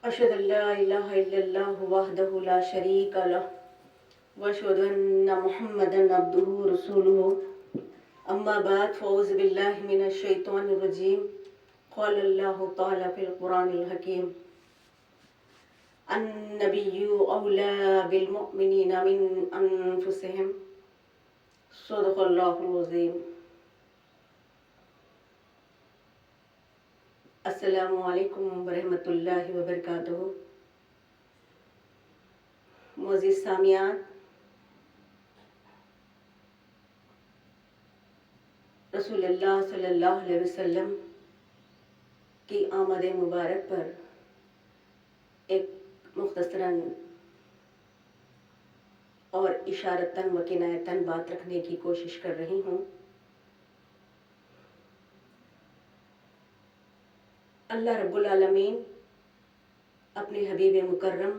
أشهد أن لا إله إلا الله وحده لا شريك له وأشهد أن محمدا عبده ورسوله أما بعد فأعوذ بالله من الشيطان الرجيم قال الله تعالى في القرآن الحكيم النبي أولى بالمؤمنين من أنفسهم صدق الله العظيم. السلام علیکم ورحمۃ اللہ وبرکاتہ. معزز سامعین، رسول اللہ صلی اللہ علیہ وسلم کی آمد مبارک پر ایک مختصراً اور اشارتاً و کنایتاً بات رکھنے کی کوشش کر رہی ہوں. اللہ رب العالمین اپنے حبیب مکرم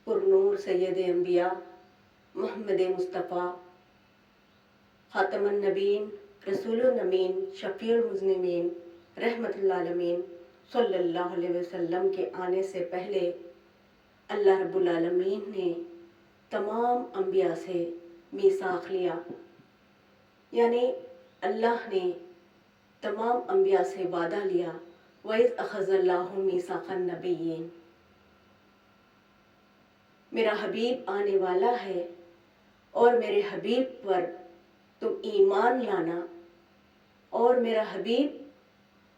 پر نور سید انبیاء محمد مصطفیٰ خاتم النبیین رسول الامین شفیع المذنبین رحمت العالمین صلی اللہ علیہ وسلم کے آنے سے پہلے اللہ رب العالمین نے تمام انبیاء سے میثاق لیا، یعنی اللہ نے تمام انبیاء سے وعدہ لیا. وَإِذْ أَخَذَ اللَّهُ مِيثَاقَ النَّبِيِّينَ، میرا حبیب آنے والا ہے اور میرے حبیب پر تم ایمان لانا اور میرا حبیب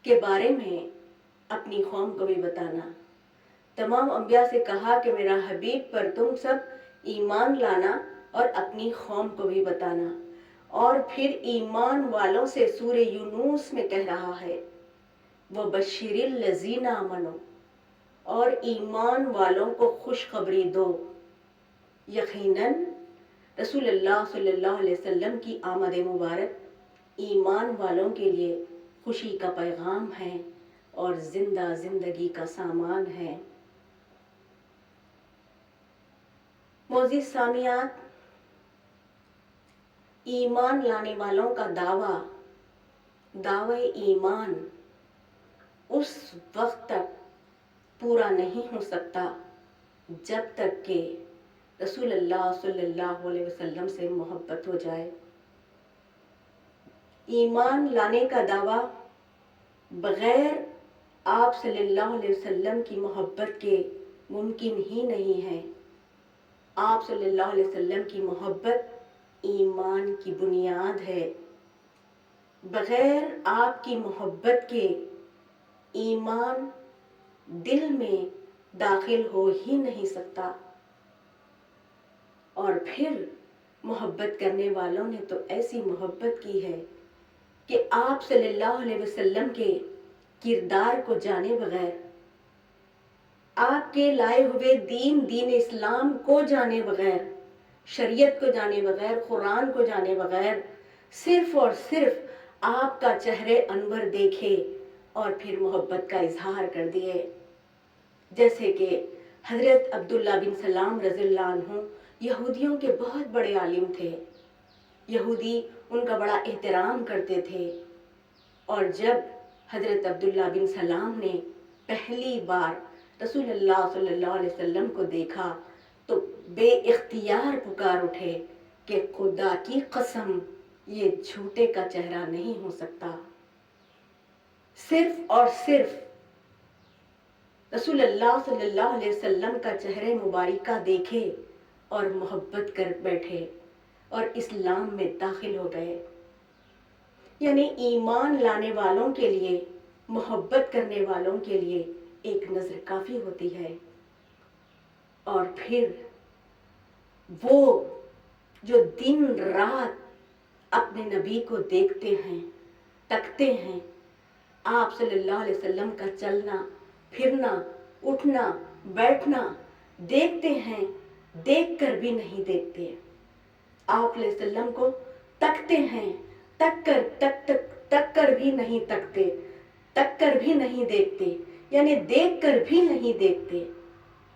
کے بارے میں اپنی قوم کو بھی بتانا. تمام انبیاء سے کہا کہ میرا حبیب پر تم سب ایمان لانا اور اپنی قوم کو بھی بتانا. اور پھر ایمان والوں سے سورہ یونس میں کہہ رہا ہے وَبَشِّرِ الَّذِينَ آمَنُوا، اور ایمان والوں کو خوشخبری دو. یقیناً رسول اللہ صلی اللہ علیہ وسلم کی آمد مبارک ایمان والوں کے لیے خوشی کا پیغام ہے اور زندہ زندگی کا سامان ہے. معزز سامعات، ایمان لانے والوں کا دعوی ایمان اس وقت تک پورا نہیں ہو سکتا جب تک کہ رسول اللہ صلی اللہ علیہ وسلم سے محبت ہو جائے. ایمان لانے کا دعویٰ بغیر آپ صلی اللہ علیہ وسلم کی محبت کے ممکن ہی نہیں ہے. آپ صلی اللہ علیہ وسلم کی محبت ایمان کی بنیاد ہے. بغیر آپ کی محبت کے ایمان دل میں داخل ہو ہی نہیں سکتا. اور پھر محبت کرنے والوں نے تو ایسی محبت کی ہے کہ آپ صلی اللہ علیہ وسلم کے کردار کو جانے بغیر، آپ کے لائے ہوئے دین اسلام کو جانے بغیر، شریعت کو جانے بغیر، قرآن کو جانے بغیر، صرف اور صرف آپ کا چہرے انور دیکھے اور پھر محبت کا اظہار کر دیے. جیسے کہ حضرت عبداللہ بن سلام رضی اللہ عنہ یہودیوں کے بہت بڑے عالم تھے. یہودی ان کا بڑا احترام کرتے تھے، اور جب حضرت عبداللہ بن سلام نے پہلی بار رسول اللہ صلی اللہ علیہ وسلم کو دیکھا تو بے اختیار پکار اٹھے کہ خدا کی قسم یہ جھوٹے کا چہرہ نہیں ہو سکتا. صرف اور صرف رسول اللہ صلی اللہ علیہ وسلم کا چہرے مبارکہ دیکھے اور محبت کر بیٹھے اور اسلام میں داخل ہو گئے. یعنی ایمان لانے والوں کے لیے، محبت کرنے والوں کے لیے ایک نظر کافی ہوتی ہے. اور پھر وہ جو دن رات اپنے نبی کو دیکھتے ہیں، تکتے ہیں، آپ صلی اللہ علیہ وسلم کا چلنا پھرنا اٹھنا بیٹھنا دیکھتے ہیں، دیکھ کر بھی نہیں دیکھتے. آپ علیہ وسلم کو تکتے ہیں، تک کر بھی نہیں تکتے، تک کر بھی نہیں دیکھتے، یعنی دیکھ کر بھی نہیں دیکھتے.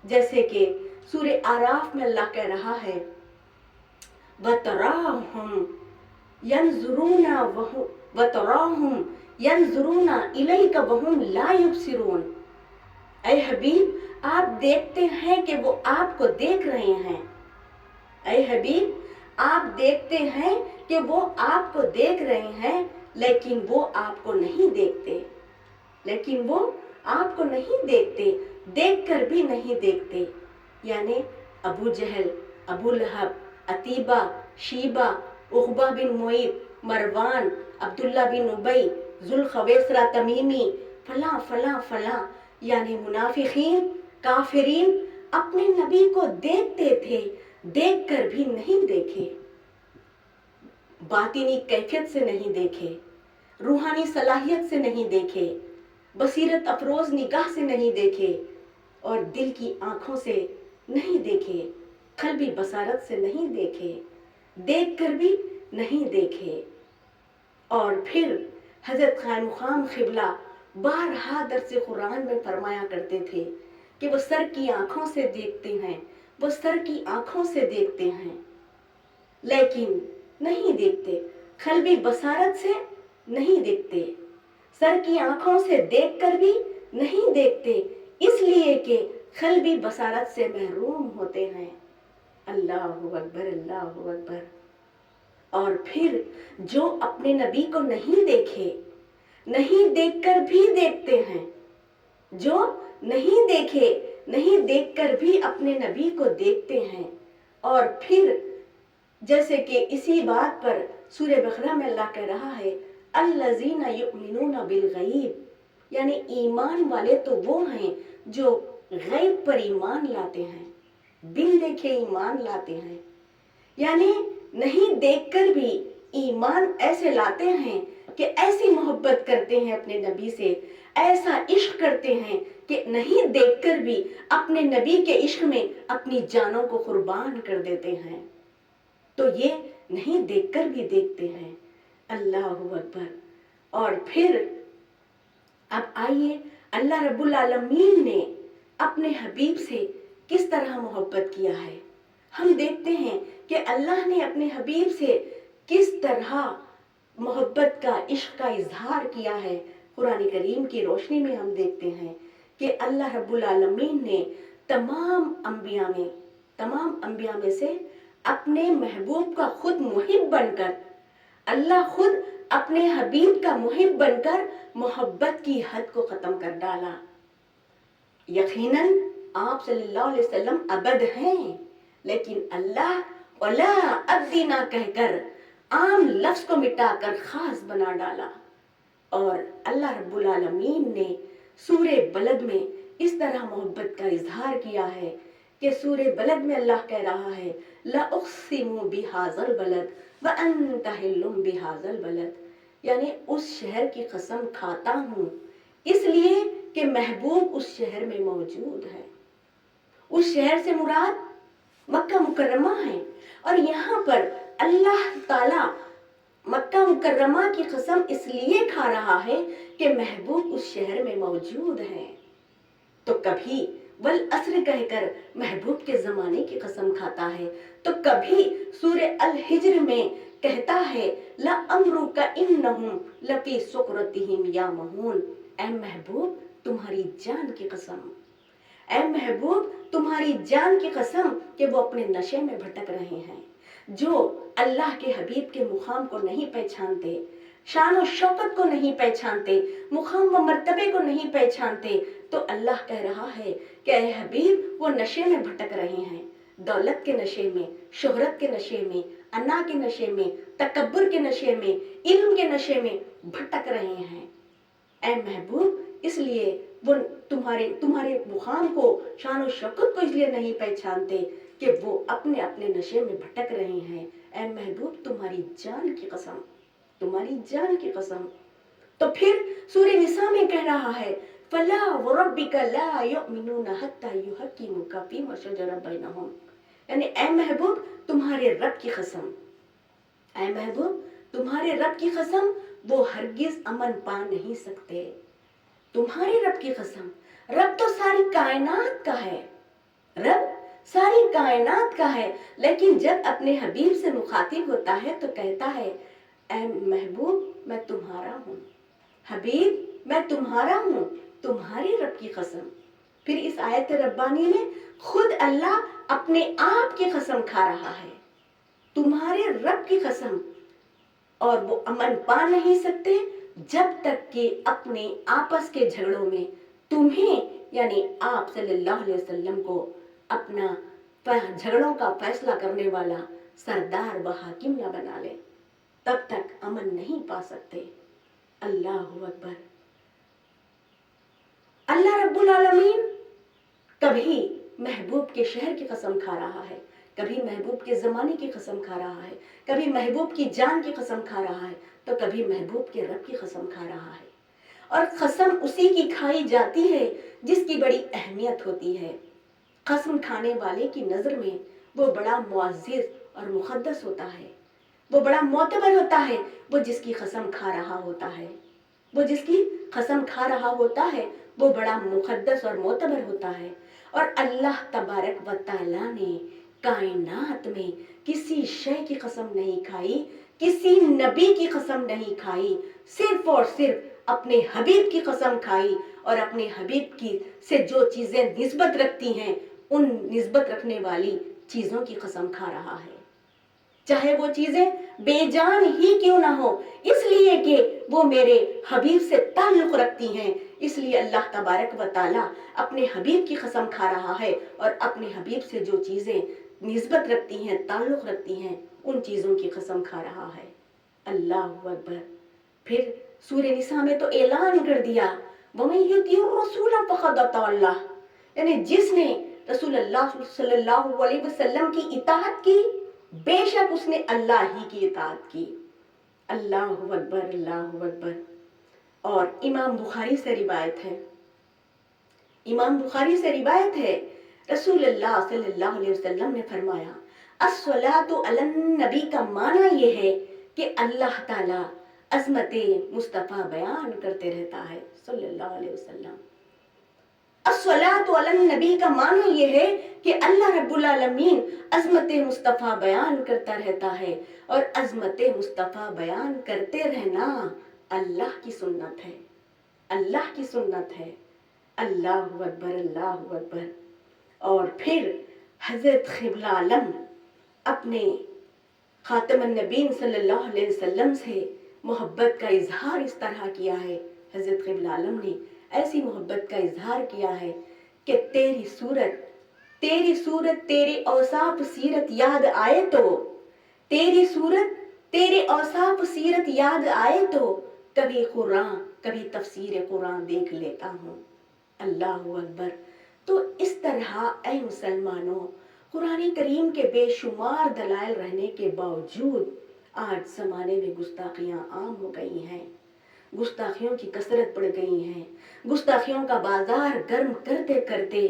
جیسے کہ سورہ اعراف میں اللہ کہہ رہا ہے وَتَرَاهُمْ يَنْظُرُونَ إِلَيْكَ وَهُمْ لَا يُبْصِرُونَ، اے حبیب آپ دیکھتے ہیں کہ وہ آپ کو دیکھ رہے ہیں، اے حبیب آپ دیکھتے ہیں کہ وہ آپ کو دیکھ رہے ہیں، لیکن وہ آپ کو نہیں دیکھتے، لیکن وہ آپ کو نہیں دیکھتے، دیکھ کر بھی نہیں دیکھتے۔ یعنی ابو جہل، ابو لہب، عتیبہ، شیبہ، عقبہ بن معیط، مروان، عبداللہ بن ابی، ذوالخویسرہ تمیمی، فلاں فلاں فلاں، یعنی منافقین، کافرین اپنے نبی کو دیکھتے تھے، دیکھ کر بھی نہیں دیکھے، باطنی کیفیت سے نہیں دیکھے، روحانی صلاحیت سے نہیں دیکھے، بصیرت افروز نگاہ سے نہیں دیکھے، اور دل کی آنکھوں سے نہیں دیکھے، قلبی بصارت سے نہیں دیکھے، دیکھ کر بھی نہیں دیکھے۔ اور پھر حضرت خان مقام قبلہ بارہا درس قرآن میں فرمایا کرتے تھے کہ وہ سر کی آنکھوں سے دیکھتے ہیں، وہ سر کی آنکھوں سے دیکھتے ہیں، لیکن نہیں دیکھتے، قلبی بصارت سے نہیں دیکھتے، سر کی آنکھوں سے دیکھ کر بھی نہیں دیکھتے، اس لیے کہ قلبی بصارت سے محروم ہوتے ہیں۔ اللہ اکبر، اللہ اکبر۔ اور پھر جو اپنے نبی کو نہیں دیکھے، نہیں دیکھ کر بھی دیکھتے ہیں، جو نہیں دیکھے، نہیں دیکھ کر بھی اپنے نبی کو دیکھتے ہیں، اور پھر جیسے کہ اسی بات پر سورہ بقرہ میں اللہ کہہ رہا ہے الذین یؤمنون بالغیب، یعنی ایمان والے تو وہ ہیں جو غیب پر ایمان لاتے ہیں، بن دیکھے ایمان لاتے ہیں، یعنی نہیں دیکھ کر بھی ایمان ایسے لاتے ہیں کہ ایسی محبت کرتے ہیں اپنے نبی سے، ایسا عشق کرتے ہیں کہ نہیں دیکھ کر بھی اپنے نبی کے عشق میں اپنی جانوں کو قربان کر دیتے ہیں، تو یہ نہیں دیکھ کر بھی دیکھتے ہیں۔ اللہ اکبر۔ اور پھر اب آئیے اللہ رب العالمین نے اپنے حبیب سے کس طرح محبت کیا ہے۔ ہم دیکھتے ہیں کہ اللہ نے اپنے حبیب سے کس طرح محبت کا، عشق کا اظہار کیا ہے۔ قرآن کریم کی روشنی میں ہم دیکھتے ہیں کہ اللہ رب العالمین نے تمام انبیاء میں سے اپنے محبوب کا خود محب بن کر، اللہ خود اپنے حبیب کا محب بن کر محبت کی حد کو ختم کر ڈالا۔ یقیناً آپ صلی اللہ علیہ وسلم ابد ہیں، لیکن اللہ ولا ابدینا کہہ کر عام لفظ کو مٹا کر خاص بنا ڈالا۔ اور اللہ رب العالمین نے سورہ بلد میں اس طرح محبت کا اظہار کیا ہے کہ سورہ بلد میں اللہ کہہ رہا ہے لَأُقْسِمُ بِهَذَا الْبَلَدِ وَأَنْتَ حِلٌّ بِهَذَا الْبَلَدِ، یعنی اس شہر کی قسم کھاتا ہوں اس لیے کہ محبوب اس شہر میں موجود ہے۔ اس شہر سے مراد مکہ مکرمہ ہے، اور یہاں پر اللہ تعالی مکہ مکرمہ کی قسم اس لیے کھا رہا ہے کہ محبوب اس شہر میں موجود ہے۔ تو کبھی والعصر کہہ کر محبوب کے زمانے کی قسم کھاتا ہے، تو کبھی سورہ الحجر میں کہتا ہے لَأَمْرُكَ إِنَّهُمْ لَفِي سُكْرَتِهِمْ يَعْمَهُونَ، اے محبوب تمہاری جان کی قسم، اے محبوب تمہاری جان کی قسم کہ وہ اپنے نشے میں بھٹک رہے ہیں، جو اللہ کے حبیب کے مقام کو نہیں پہچانتے، شان و شوکت کو نہیں پہچانتے، مقام و مرتبے کو نہیں پہچانتے، تو اللہ کہہ رہا ہے کہ اے حبیب وہ نشے میں بھٹک رہے ہیں، دولت کے نشے میں، شہرت کے نشے میں، انا کے نشے میں، تکبر کے نشے میں، علم کے نشے میں بھٹک رہے ہیں۔ اے محبوب اس لیے وہ تمہارے مقام کو، شان و شوکت کو اس لیے نہیں پہچانتے کہ وہ اپنے اپنے نشے میں بھٹک رہے ہیں۔ اے محبوب تمہاری جان کی قسم، تمہاری جان کی قسم۔ تو پھر سورہ نساء میں کہہ رہا ہے فَلَا وَرَبِّكَ لَا يُؤْمِنُونَ حَتَّى يُحَكِّمُوكَ فِيمَا شَجَرَ بَيْنَهُمْ، یعنی اے محبوب تمہارے رب کی قسم، اے محبوب تمہارے رب کی قسم وہ ہرگز امن پا نہیں سکتے۔ تمہارے رب کی قسم، رب تو ساری کائنات کا ہے، رب ساری کائنات کا ہے، لیکن جب اپنے حبیب سے مخاطب ہوتا ہے تو کہتا ہے اے محبوب میں تمہارا ہوں، حبیب میں تمہارا ہوں، تمہارے رب کی قسم۔ پھر اس آیت ربانی میں خود اللہ اپنے آپ کی قسم کھا رہا ہے، تمہارے رب کی قسم، اور وہ امن پا نہیں سکتے جب تک کہ اپنے آپس کے جھگڑوں میں تمہیں یعنی آپ صلی اللہ علیہ وسلم کو اپنا جھگڑوں کا فیصلہ کرنے والا سردار و حاکم نہ بنا لے، تب تک امن نہیں پا سکتے۔ اللہ اکبر۔ اللہ رب العالمین کبھی محبوب کے شہر کی قسم کھا رہا ہے، کبھی محبوب کے زمانے کی قسم کھا رہا ہے، کبھی محبوب کی جان کی قسم کھا رہا ہے، تو کبھی محبوب کے رب کی قسم کھا رہا ہے۔ اور قسم اسی کی کھائی جاتی ہے جس کی بڑی اہمیت ہوتی ہے۔ قسم کھانے والے کی نظر میں وہ بڑا معزز اور مقدس ہوتا ہے، وہ بڑا معتبر ہوتا ہے، وہ جس کی قسم کھا رہا ہوتا ہے، وہ جس کی قسم کھا رہا ہوتا ہے وہ بڑا مقدس اور معتبر ہوتا ہے۔ اور اللہ تبارک و تعالیٰ نے کائنات میں کسی شے کی قسم نہیں کھائی، کسی نبی کی قسم نہیں کھائی، صرف اور صرف اپنے حبیب کی قسم کھائی، اور اپنے حبیب کی سے جو چیزیں نسبت رکھتی ہیں ان نسبت رکھنے والی چیزوں کی قسم کھا رہا ہے، چاہے وہ چیزیں بے جان ہی کیوں نہ ہو، اس لیے کہ وہ میرے حبیب سے تعلق رکھتی ہیں، اس لیے اللہ تبارک و تعالیٰ اپنے حبیب کی قسم کھا رہا ہے، اور اپنے حبیب سے جو چیزیں نسبت رکھتی ہیں، تعلق رکھتی ہیں، ان چیزوں کی قسم کھا رہا ہے۔ اللہ اکبر۔ پھر سورہ نساء میں تو اعلان کر دیا، وَمَن يُطِعِ الرَّسُولَ فَقَدْ أَطَاعَ اللَّهَ، یعنی جس نے رسول اللہ صلی اللہ علیہ وسلم کی اطاعت کی بے شک اس نے اللہ ہی کی اطاعت کی۔ اللہ اکبر، اللہ اکبر۔ اور امام بخاری سے روایت ہے، امام بخاری سے روایت ہے، رسول اللہ صلی اللہ علیہ وسلم نے فرمایا، الصلاۃ علی النبی کا معنی یہ ہے کہ اللہ تعالیٰ عظمت مصطفیٰ بیان کرتے رہتا ہے صلی اللہ علیہ وسلم۔ الصلاۃ علی النبی کا معنی یہ ہے کہ اللہ رب العالمین عظمت مصطفیٰ بیان کرتا رہتا ہے، اور عظمت مصطفیٰ بیان کرتے رہنا اللہ کی سنت ہے، اللہ کی سنت ہے۔ اللہ اکبر، اللہ اکبر۔ اور پھر حضرت قبلہ عالم اپنے خاتم النبین صلی اللہ علیہ وسلم سے محبت کا اظہار اس طرح کیا ہے، حضرت قبلہ عالم نے ایسی محبت کا اظہار کیا ہے کہ تیری صورت تیرے اوصاف سیرت یاد آئے تو، تیری صورت تیرے اوصاف سیرت یاد آئے تو کبھی قرآن کبھی تفسیر قرآن دیکھ لیتا ہوں۔ اللہ اکبر۔ تو اس طرح اے مسلمانوں، قرآن کریم کے بے شمار دلائل رہنے کے باوجود آج زمانے میں گستاخیاں عام ہو گئی ہیں، گستاخیوں کی کثرت بڑھ گئی ہیں، گستاخیوں کا بازار گرم کرتے کرتے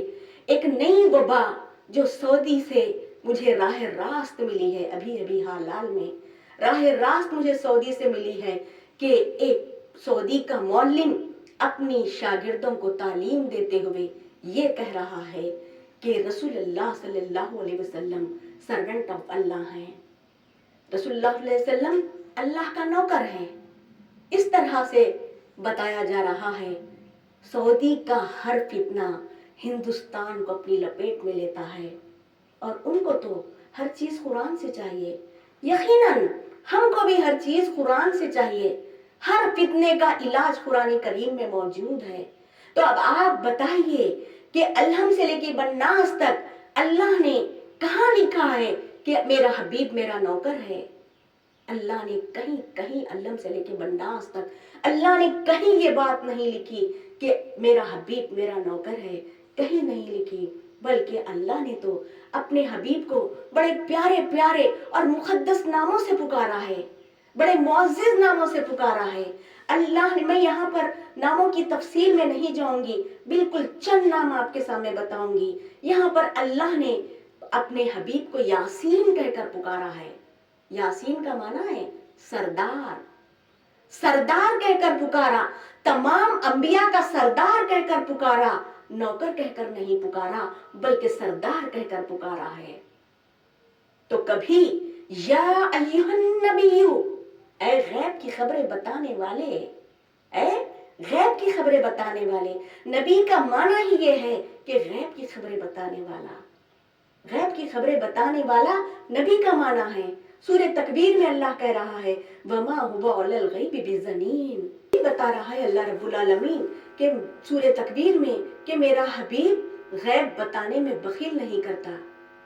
ایک نئی وبا جو سعودی سے مجھے راہ راست ملی ہے، ابھی حال میں راہ راست مجھے سعودی سے ملی ہے کہ ایک سعودی کا معلم اپنی شاگردوں کو تعلیم دیتے ہوئے یہ کہہ رہا ہے کہ رسول اللہ صلی اللہ علیہ وسلم سرونٹ آف اللہ ہیں، رسول اللہ علیہ وسلم اللہ کا نوکر ہے۔ اس طرح سے بتایا جا رہا ہے۔ سعودی کا ہر فتنہ ہندوستان کو اپنی لپیٹ میں لیتا ہے، اور ان کو تو ہر چیز قرآن سے چاہیے، یقیناً ہم کو بھی ہر چیز قرآن سے چاہیے، ہر فتنے کا علاج قرآن کریم میں موجود ہے۔ تو اب آپ بتائیے کہ الحم سے لے کے بناس تک اللہ نے کہاں لکھا ہے کہ میرا حبیب میرا نوکر ہے؟ اللہ نے کہیں الحم سے لے کے بناس تک اللہ نے کہیں یہ بات نہیں لکھی کہ میرا حبیب میرا نوکر ہے، کہیں نہیں لکھی، بلکہ اللہ نے تو اپنے حبیب کو بڑے پیارے پیارے اور مقدس ناموں سے پکارا ہے، بڑے معزز ناموں سے پکارا ہے۔ اللہ نے، میں یہاں پر ناموں کی تفصیل میں نہیں جاؤں گی، بالکل چند نام آپ کے سامنے بتاؤں گی۔ یہاں پر اللہ نے اپنے حبیب کو یاسین کہہ کر پکارا ہے۔ یاسین کا معنی ہے سردار، سردار کہہ کر پکارا، تمام انبیاء کا سردار کہہ کر پکارا، نوکر کہہ کر نہیں پکارا بلکہ سردار کہہ کر پکارا ہے۔ تو کبھی یا ایھا النبی، اے غیب کی خبریں بتانے والے، اے غیب کی خبریں بتانے والے. نبی کا معنی ہی یہ ہے کہ غیب کی خبریں بتانے والا. غیب کی خبریں بتانے والا نبی کا معنی ہے. سورہ تکویر میں اللہ کہہ رہا ہے وما هو علی الغیب بضنین. بتا رہا ہے اللہ رب العالمین کہ سورہ تکویر میں کہ میرا حبیب غیب بتانے میں بخیل نہیں کرتا،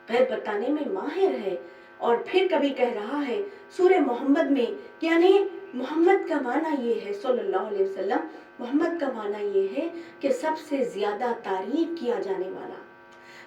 غیب بتانے میں ماہر ہے. اور پھر کبھی کہہ رہا ہے سورہ محمد میں، یعنی محمد کا معنی یہ ہے صلی اللہ علیہ وسلم، محمد کا معنی یہ ہے کہ سب سے زیادہ تعریف کیا جانے والا.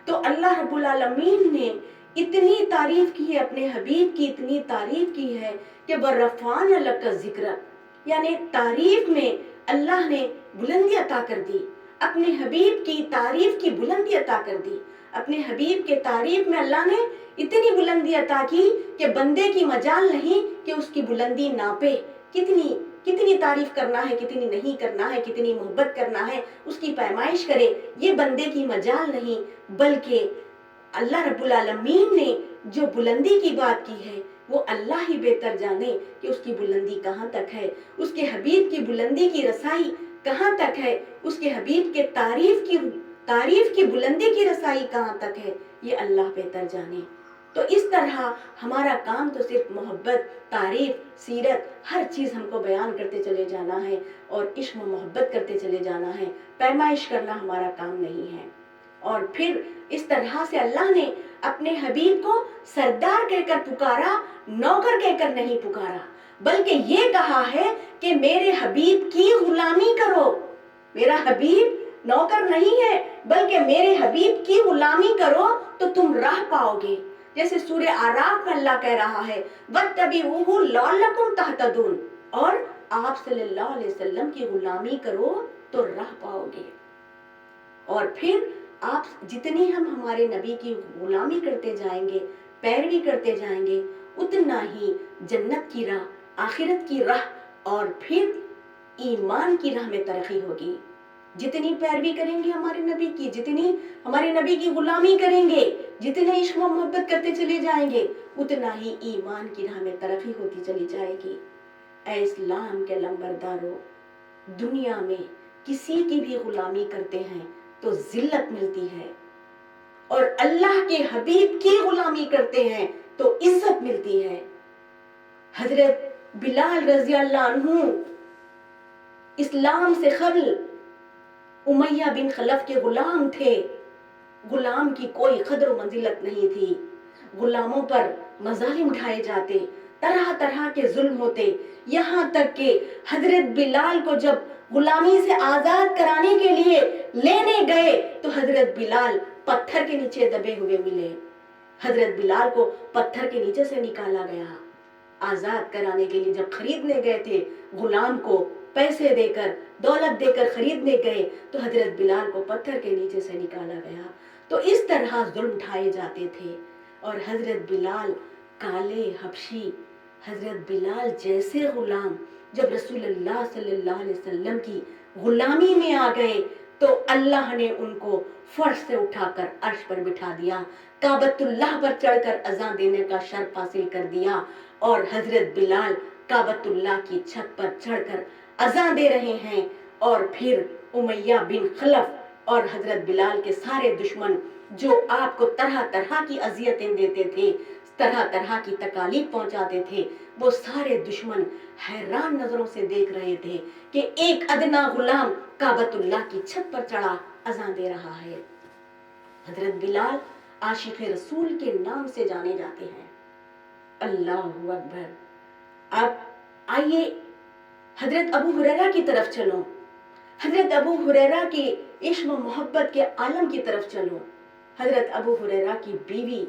تو اللہ رب العالمین نے اتنی تعریف کی ہے، اپنے حبیب کی اتنی تعریف کی ہے کہ وَرَفَعْنَا لَكَ ذِكْرَكَ، یعنی تعریف میں اللہ نے بلندی عطا کر دی. اپنے حبیب کی تعریف کی بلندی عطا کر دی. اپنے حبیب کے تعریف میں اللہ نے اتنی بلندی عطا کی کہ بندے کی مجال نہیں کہ اس کی بلندی ناپے. کتنی تعریف کرنا ہے، کتنی نہیں کرنا ہے، کتنی محبت کرنا ہے، اس کی پیمائش کرے، یہ بندے کی مجال نہیں. بلکہ اللہ رب العالمین نے جو بلندی کی بات کی ہے وہ اللہ ہی بہتر جانے کہ اس کی بلندی کہاں تک ہے، اس کے حبیب کی بلندی کی رسائی کہاں تک ہے، اس کے حبیب کے تعریف کی بلندی کی رسائی کہاں تک ہے، یہ اللہ بہتر جانے. تو اس طرح ہمارا کام تو صرف محبت، تعریف، سیرت، ہر چیز ہم کو بیان کرتے چلے جانا ہے اور عشق و محبت کرتے چلے جانا ہے. پیمائش کرنا ہمارا کام نہیں ہے. اور پھر اس طرح سے اللہ نے اپنے حبیب کو سردار کہہ کر پکارا، نوکر کہہ کر نہیں پکارا، بلکہ یہ کہا ہے کہ میرے حبیب کی غلامی کرو. میرا حبیب نوکر نہیں ہے بلکہ میرے حبیب کی غلامی کرو تو تم راہ پاؤ گے. جیسے سورہ اعراف میں اللہ کہہ رہا ہے وَاتَّبِعُوهُ لَعَلَّكُمْ تَهْتَدُونَ، اور آپ صلی اللہ علیہ وسلم کی غلامی کرو تو راہ پاؤ گے. اور پھر آپ جتنی ہم ہمارے نبی کی غلامی کرتے جائیں گے، پیروی کرتے جائیں گے، اتنا ہی جنت کی راہ، آخرت کی راہ اور پھر ایمان کی راہ میں ترقی ہوگی. جتنی پیروی کریں گے ہمارے نبی کی، جتنی ہمارے نبی کی غلامی کریں گے، جتنے عشق و محبت کرتے چلے جائیں گے، اتنا ہی ایمان کی راہ میں ترقی ہوتی چلی جائے گی. اے اسلام کے لمبردارو، دنیا میں کسی کی بھی غلامی کرتے ہیں تو ذلت ملتی ہے، اور اللہ کے حبیب کی غلامی کرتے ہیں تو عزت ملتی ہے. حضرت بلال رضی اللہ عنہ اسلام سے قبل امیہ بن خلف کے غلام تھے. غلام کی کوئی قدر و منزلت نہیں تھی. غلاموں پر مظالم اٹھائے جاتے، طرح طرح کے ظلم ہوتے، یہاں تک کہ حضرت بلال کو جب غلامی سے آزاد کرانے کے لیے لینے گئے تو حضرت بلال پتھر کے نیچے دبے ہوئے ملے. حضرت بلال کو پتھر کے نیچے سے نکالا گیا. آزاد کرانے کے لیے جب خریدنے گئے تھے غلام کو، پیسے دے کر، دولت دے کر خریدنے گئے تو حضرت بلال کو پتھر کے نیچے سے نکالا گیا. تو اس طرح ظلم اٹھائے جاتے تھے. اور حضرت بلال کالے حبشی، حضرت بلال جیسے غلام جب رسول اللہ صلی اللہ علیہ وسلم کی غلامی میں آ گئے تو اللہ نے ان کو فرش سے اٹھا کر عرش پر بٹھا دیا، کعبۃ اللہ پر چڑھ کر اذان دینے کا شرف حاصل کر دیا. اور حضرت بلال کعبۃ اللہ کی چھت پر چڑھ کر اذان دے رہے ہیں. اور پھر امیہ بن خلف اور حضرت بلال کے سارے دشمن جو آپ کو طرح طرح کی اذیتیں دیتے تھے، طرح طرح کی تکالیف پہنچاتے تھے، وہ سارے دشمن حیران نظروں سے دیکھ رہے تھے کہ ایک ادنا غلام کعبۃ اللہ کی چھت پر چڑھا اذان دے رہا ہے. حضرت بلال عاشق رسول کے نام سے جانے جاتے ہیں. اللہ اکبر. اب آئیے حضرت ابو ہریرہ کی طرف چلو، حضرت ابو ہریرہ کی عشق و محبت کے عالم کی طرف چلو. حضرت ابو ہریرہ کی بیوی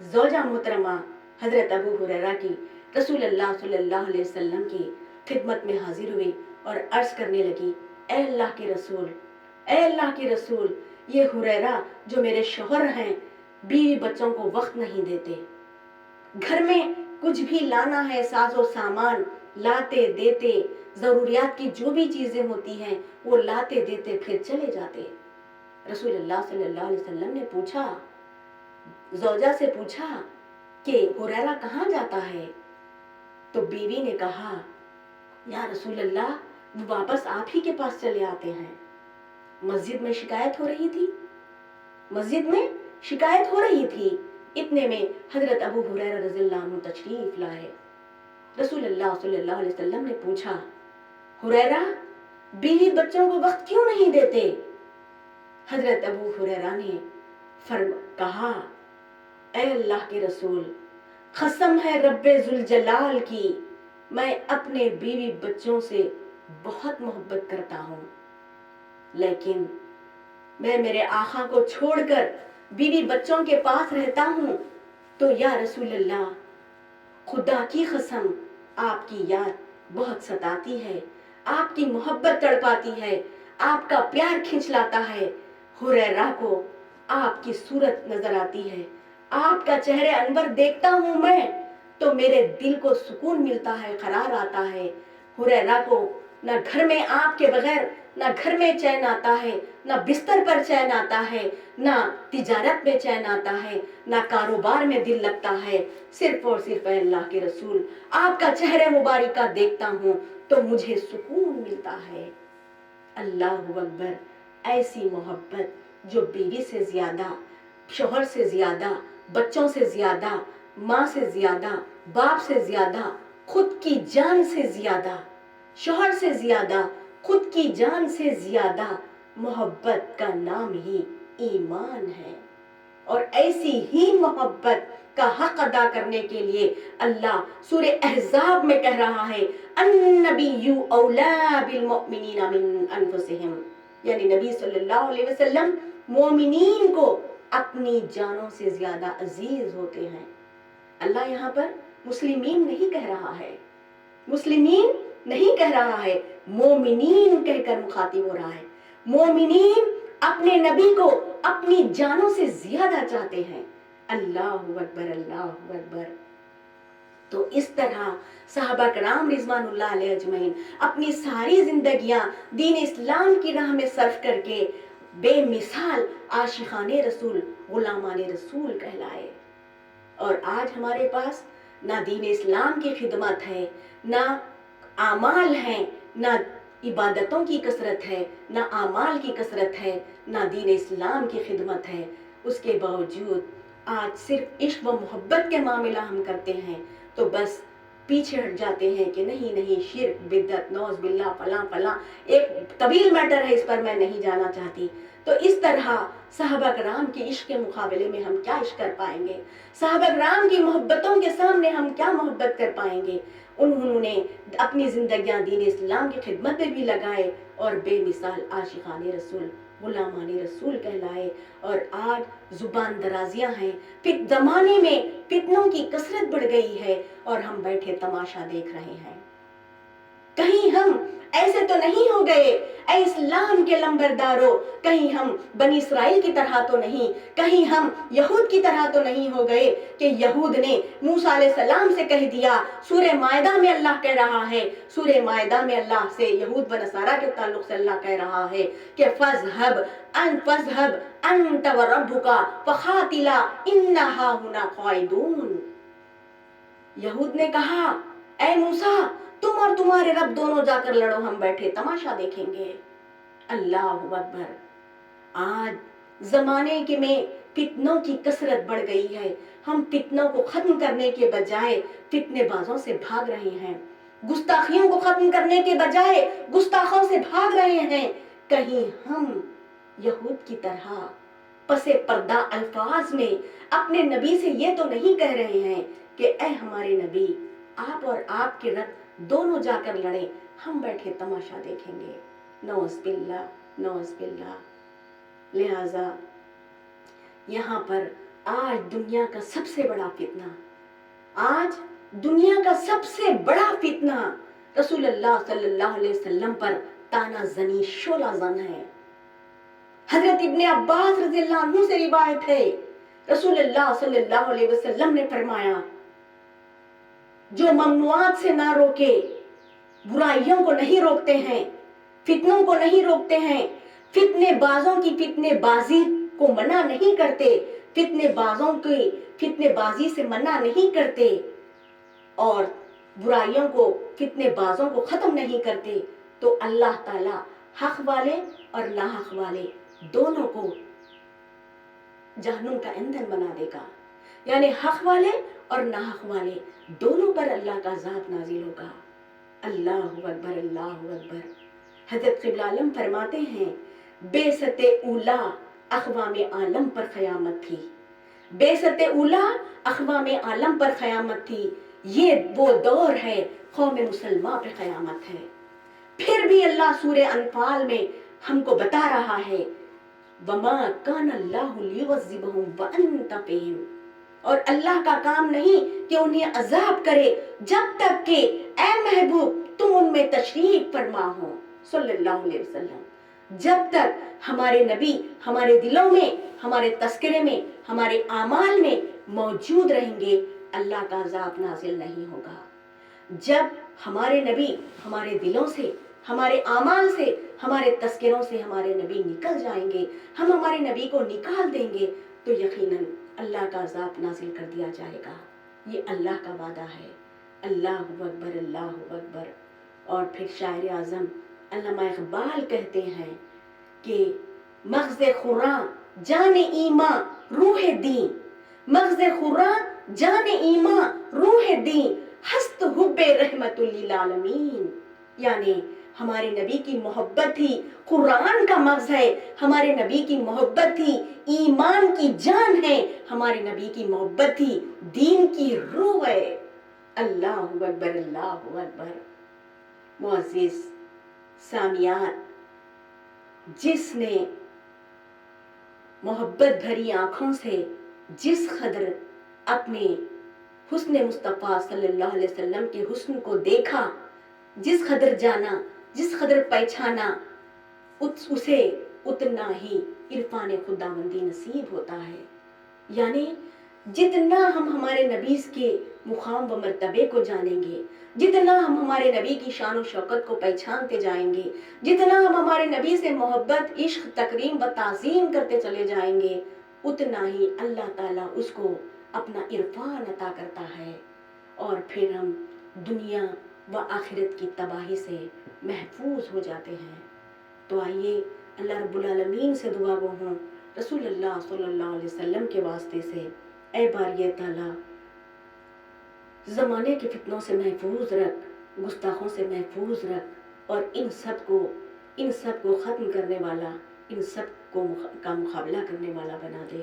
زوجہ محترمہ حضرت ابو ہریرہ کی رسول اللہ صلی اللہ علیہ وسلم کی خدمت میں حاضر ہوئی اور عرض کرنے لگی اے اللہ کے رسول، اے اللہ کے رسول، یہ ہریرہ جو میرے شوہر ہیں بیوی بچوں کو وقت نہیں دیتے، گھر میں کچھ بھی لانا ہے ساز و سامان لاتے دیتے، ضروریات کی جو بھی چیزیں ہوتی ہیں وہ لاتے دیتے پھر چلے جاتے. رسول اللہ صلی اللہ علیہ وسلم نے پوچھا، زوجہ سے پوچھا کہ ہریرہ کہاں جاتا ہے؟ تو بیوی نے کہا یا رسول اللہ وہ واپس آپ ہی کے پاس چلے آتے ہیں۔ مسجد میں شکایت ہو رہی تھی، مسجد میں شکایت ہو رہی تھی، اتنے میں حضرت ابو ہریرہ رضی اللہ عنہ تشریف لائے۔ رسول اللہ صلی اللہ علیہ وسلم نے پوچھا، ہریرہ بیوی بچوں کو وقت کیوں نہیں دیتے؟ حضرت ابو ہریرہ نے کہا، اے اللہ کے رسول، قسم ہے رب ذوالجلال کی، میں اپنے بیوی بچوں سے بہت محبت کرتا ہوں، لیکن میں میرے آقا کو چھوڑ کر بیوی بچوں کے پاس رہتا ہوں تو یا رسول اللہ، خدا کی قسم آپ کی یاد بہت ستاتی ہے، آپ کی محبت تڑپاتی ہے، آپ کا پیار کھنچ لاتا ہے۔ ہریرہ کو آپ کی صورت نظر آتی ہے، آپ کا چہرے انور دیکھتا ہوں میں تو میرے دل کو سکون ملتا ہے، قرار آتا ہے۔ ہریرہ کو نہ گھر میں آپ کے بغیر نہ گھر میں چین آتا ہے، نہ بستر پر چین آتا ہے، نہ تجارت میں چین آتا ہے، نہ کاروبار میں دل لگتا ہے، صرف اور صرف اے اللہ کے رسول آپ کا چہرے مبارکہ دیکھتا ہوں تو مجھے سکون ملتا ہے۔ اللہ اکبر، ایسی محبت جو بیوی سے زیادہ، شوہر سے زیادہ، بچوں سے زیادہ، ماں سے زیادہ، باپ سے زیادہ، خود کی جان سے زیادہ، شوہر سے زیادہ، خود کی جان سے زیادہ محبت کا نام ہی ایمان ہے۔ اور ایسی ہی محبت کا حق ادا کرنے کے لیے اللہ سورہ احزاب میں کہہ رہا ہے، النبی اولیٰ بالمؤمنین من انفسہم، یعنی نبی صلی اللہ علیہ وسلم مومنین کو اپنی جانوں سے زیادہ عزیز ہوتے ہیں۔ اللہ یہاں پر مسلمین نہیں کہہ رہا ہے، مسلمین نہیں کہہ رہا ہے، مومنین کہہ کر مخاطب ہو رہا ہے۔ مومنین اپنے نبی کو اپنی جانوں سے زیادہ چاہتے ہیں۔ اللہ اکبر، اللہ اکبر۔ تو اس طرح صحابہ کرام رضوان اللہ علیہ اجمعین اپنی ساری زندگیاں دین اسلام کی راہ میں صرف کر کے بے مثال عاشقان رسول، غلامان رسول کہلائے۔ اور آج ہمارے پاس نہ دین اسلام کی خدمت ہے، نہ اعمال ہیں، نہ عبادتوں کی کثرت ہے، نہ اعمال کی کثرت ہے، نہ دین اسلام کی خدمت ہے۔ اس کے باوجود آج صرف عشق و محبت کے معاملہ ہم کرتے ہیں تو بس پیچھے ہٹ جاتے ہیں کہ نہیں شرک، بدعت، نعوذ باللہ، فلاں فلاں، ایک طویل میٹر ہے، اس پر میں نہیں جانا چاہتی۔ تو اس طرح صحابہ کرام کے عشق کے مقابلے میں ہم کیا عشق کر پائیں گے؟ صحابہ کرام کی محبتوں کے سامنے ہم کیا محبت کر پائیں گے؟ انہوں نے اپنی زندگیاں دین اسلام کی خدمت میں بھی لگائے اور بے مثال عاشقان رسول، غلامان رسول کہلائے۔ اور آج زبان درازیاں ہیں، زمانے میں فتنوں کی کثرت بڑھ گئی ہے اور ہم بیٹھے تماشا دیکھ رہے ہیں۔ کہیں ہم ایسے تو نہیں ہو گئے اے اسلام کے لمبرداروں، کہیں ہم بنی اسرائیل کی طرح تو نہیں، کہیں ہم یہود کی طرح تو نہیں ہو گئے کہ یہود نے موسیٰ علیہ السلام سے کہہ دیا۔ سورہ مائدہ میں اللہ کہہ رہا ہے، سورہ مائدہ میں اللہ سے یہود و نصارہ کے تعلق سے اللہ کہہ رہا ہے کہ فَاذْهَبْ أَنْتَ وَرَبُّكَ فَقَاتِلَا إِنَّا هَاهُنَا قَاعِدُونَ۔ یہود نے کہا، اے موسیٰ تم اور تمہارے رب دونوں جا کر لڑو، ہم بیٹھے تماشا دیکھیں گے۔ اللہ اکبر۔ آج زمانے کے میں فتنوں کی کثرت بڑھ گئی ہے، ہم فتنوں کو ختم کرنے کے بجائے فتنے بازوں سے بھاگ رہے ہیں، گستاخیوں کو ختم کرنے کے بجائے گستاخوں سے بھاگ رہے ہیں۔ کہیں ہم یہود کی طرح پس پردہ الفاظ میں اپنے نبی سے یہ تو نہیں کہہ رہے ہیں کہ اے ہمارے نبی، آپ اور آپ کے رب دونوں جا کر لڑیں، ہم بیٹھے تماشا دیکھیں گے۔ نعوذ باللہ، نعوذ باللہ۔ لہذا یہاں پر آج دنیا کا سب سے بڑا فتنہ، آج دنیا کا سب سے بڑا فتنہ رسول اللہ صلی اللہ علیہ وسلم پر تانا زنی، شعلہ زن ہے۔ حضرت ابن عباس رضی اللہ عنہ سے روایت ہے، رسول اللہ صلی اللہ علیہ وسلم نے فرمایا، جو ممنوعات سے نہ روکے، برائیوں کو نہیں روکتے ہیں، فتنوں کو نہیں روکتے ہیں، فتنے بازوں کی فتنے بازی کو منع نہیں کرتے، فتنے بازوں کی فتنے بازی سے منع نہیں کرتے اور برائیوں کو، فتنے بازوں کو ختم نہیں کرتے، تو اللہ تعالیٰ حق والے اور ناحق والے دونوں کو جہنم کا ایندھن بنا دے گا. یعنی حق والے اور ناحق والے دونوں پر اللہ کا عذاب نازل ہوگا. اللہ اکبر اللہ اکبر. حضرت قبلہ عالم فرماتے ہیں بعثت اولا اقوام عالم پر قیامت تھی. بعثت اولا اقوام عالم پر قیامت تھی. یہ وہ دور ہے قوم مسلمہ پہ قیامت ہے. پھر بھی اللہ سورہ انفال میں ہم کو بتا رہا ہے وَمَا كَانَ اللَّهُ لِيُعَذِّبَهُمْ وَأَنْتَ فِيهِمْ. اور اللہ کا کام نہیں کہ انہیں عذاب کرے جب تک کہ اے محبوب تم ان میں تشریف فرما ہو صلی اللہ علیہ وسلم. جب تک ہمارے نبی ہمارے دلوں میں، ہمارے تذکرے میں، ہمارے اعمال میں موجود رہیں گے اللہ کا عذاب نازل نہیں ہوگا. جب ہمارے نبی ہمارے دلوں سے، ہمارے اعمال سے، ہمارے تذکروں سے ہمارے نبی نکل جائیں گے، ہم ہمارے نبی کو نکال دیں گے تو یقیناً اللہ کا عذاب نازل کر دیا جائے گا. یہ اللہ کا وعدہ ہے. اللہ اکبر اللہ اکبر. اور پھر شاعر اعظم علامہ اقبال کہتے ہیں کہ مغز خراں جان ایماں روح دین، مغز خراں جان ایماں روح دین ہست حب رحمت للعالمین. یعنی ہمارے نبی کی محبت ہی قرآن کا مغز ہے، ہمارے نبی کی محبت ہی ایمان کی جان ہے، ہمارے نبی کی محبت ہی دین کی روح ہے. اللہ اکبر اللہ اکبر. معزز سامعین، جس نے محبت بھری آنکھوں سے جس قدر اپنے حسن مصطفیٰ صلی اللہ علیہ وسلم کے حسن کو دیکھا، جس قدر جانا، جس قدر پہچانا، اسے اتنا ہی عرفان خداوندی نصیب ہوتا ہے. یعنی جتنا ہم ہمارے نبی کے مقام و مرتبے کو جانیں گے، جتنا ہم ہمارے نبی کی شان و شوکت کو پہچانتے جائیں گے، جتنا ہم ہمارے نبی سے محبت، عشق، تکریم و تعظیم کرتے چلے جائیں گے، اتنا ہی اللہ تعالیٰ اس کو اپنا عرفان عطا کرتا ہے اور پھر ہم دنیا و آخرت کی تباہی سے محفوظ ہو جاتے ہیں. تو آئیے اللہ رب العالمین سے دعا گو ہوں رسول اللہ صلی اللہ علیہ وسلم کے واسطے سے، اے باری تعالیٰ زمانے کے فتنوں سے محفوظ رکھ، گستاخوں سے محفوظ رکھ اور ان سب کو ختم کرنے والا، ان سب کا مقابلہ کرنے والا بنا دے،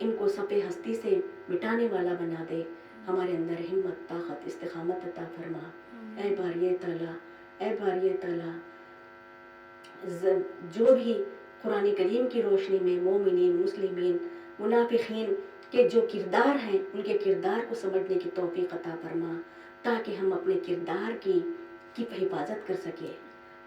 ان کو صف ہستی سے مٹانے والا بنا دے. ہمارے اندر ہمت، طاقت، استقامت عطا فرما. اے باری تعالیٰ، اے باری تعالیٰ جو بھی قرآن کریم کی روشنی میں مومنین، مسلمین، منافقین کے جو کردار ہیں ان کے کردار کو سمجھنے کی توفیق عطا فرما تاکہ ہم اپنے کردار کی حفاظت کر سکیں،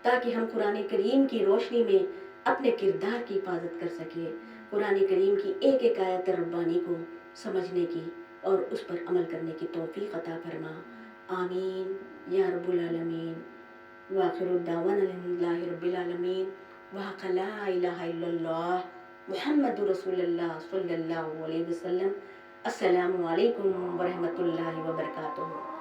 تاکہ ہم قرآن کریم کی روشنی میں اپنے کردار کی حفاظت کر سکیں، قرآن کریم کی ایک ایک آیت ربانی کو سمجھنے کی اور اس پر عمل کرنے کی توفیق عطا فرما. آمین یا رب العالمین. وآخر الدعوانا الحمدللہ رب العالمین. وحق لا الہ الا اللہ محمد رسول اللہ صلی اللہ علیہ وسلم. السلام علیکم ورحمۃ اللہ وبرکاتہ.